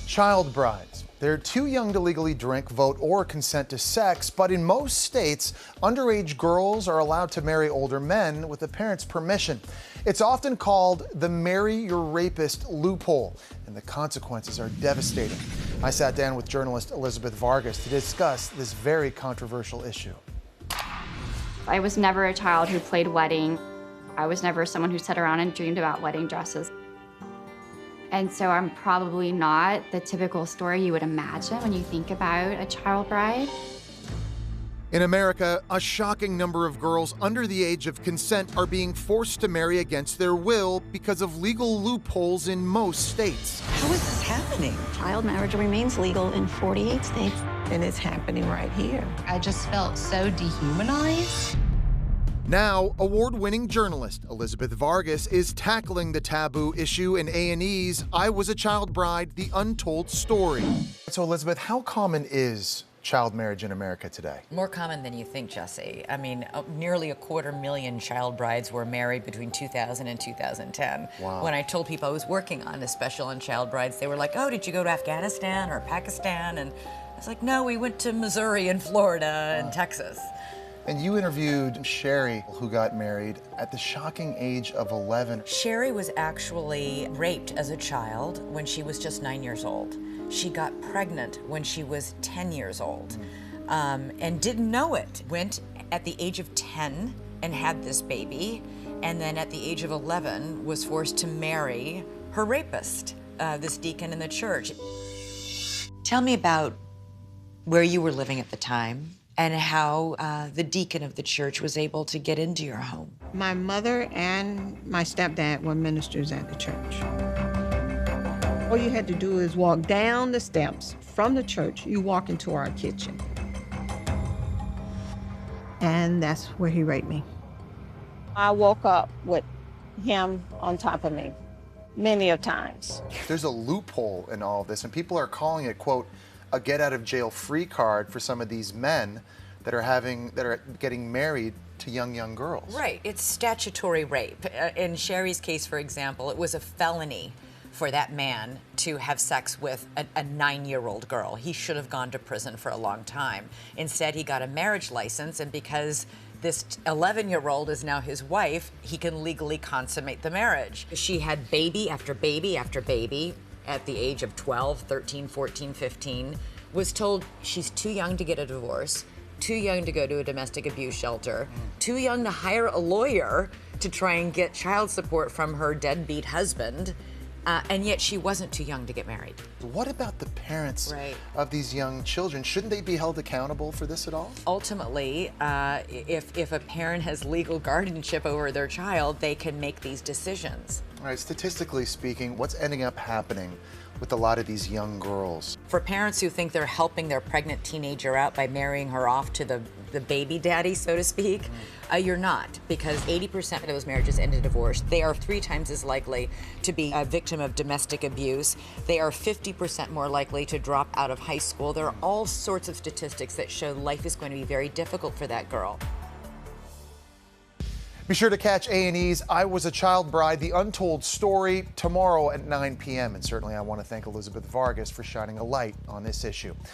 Child brides. They're too young to legally drink, vote, or consent to sex, but in most states, underage girls are allowed to marry older men with the parents' permission. It's often called the marry your rapist loophole, and the consequences are devastating. I sat down with journalist Elizabeth Vargas to discuss this very controversial issue. I was never a child who played wedding. I was never someone who sat around and dreamed about wedding dresses. And so I'm probably not the typical story you would imagine when you think about a child bride. In America, a shocking number of girls under the age of consent are being forced to marry against their will because of legal loopholes in most states. How is this happening? Child marriage remains legal in 48 states. And it's happening right here. I just felt so dehumanized. Now, award-winning journalist Elizabeth Vargas is tackling the taboo issue in A&E's I Was a Child Bride, The Untold Story. So, Elizabeth, how common is child marriage in America today? More common than you think, Jesse. I mean, nearly 250,000 child brides were married between 2000 and 2010. Wow. When I told people I was working on a special on child brides, they were like, oh, did you go to Afghanistan or Pakistan? And I was like, no, we went to Missouri and Florida and Texas. And you interviewed Sherry, who got married at the shocking age of 11. Sherry was actually raped as a child when she was just 9 years old. She got pregnant when she was 10 years old and didn't know it. Went at the age of 10 and had this baby, and then at the age of 11 was forced to marry her rapist, this deacon in the church. Tell me about where you were living at the time and how the deacon of the church was able to get into your home. My mother and my stepdad were ministers at the church. All you had to do is walk down the steps from the church. You walk into our kitchen. And that's where he raped me. I woke up with him on top of me many of times. There's a loophole in all of this, and people are calling it, quote, a get-out-of-jail-free card for some of these men that are getting married to young girls. Right, it's statutory rape. In Sherry's case, for example, it was a felony for that man to have sex with a 9-year-old girl. He should have gone to prison for a long time. Instead, he got a marriage license, and because this 11-year-old is now his wife, he can legally consummate the marriage. She had baby after baby after baby at the age of 12, 13, 14, 15, was told she's too young to get a divorce, too young to go to a domestic abuse shelter, too young to hire a lawyer to try and get child support from her deadbeat husband, and yet she wasn't too young to get married. What about the parents of these young children? Shouldn't they be held accountable for this at all? Ultimately, if a parent has legal guardianship over their child, they can make these decisions. All right, statistically speaking, what's ending up happening with a lot of these young girls? For parents who think they're helping their pregnant teenager out by marrying her off to the baby daddy, so to speak, you're not, because 80% of those marriages end in divorce. They are 3 times as likely to be a victim of domestic abuse. They are 50% more likely to drop out of high school. There are all sorts of statistics that show life is going to be very difficult for that girl. Be sure to catch A&E's I Was a Child Bride, The Untold Story tomorrow at 9 p.m. And certainly I want to thank Elizabeth Vargas for shining a light on this issue.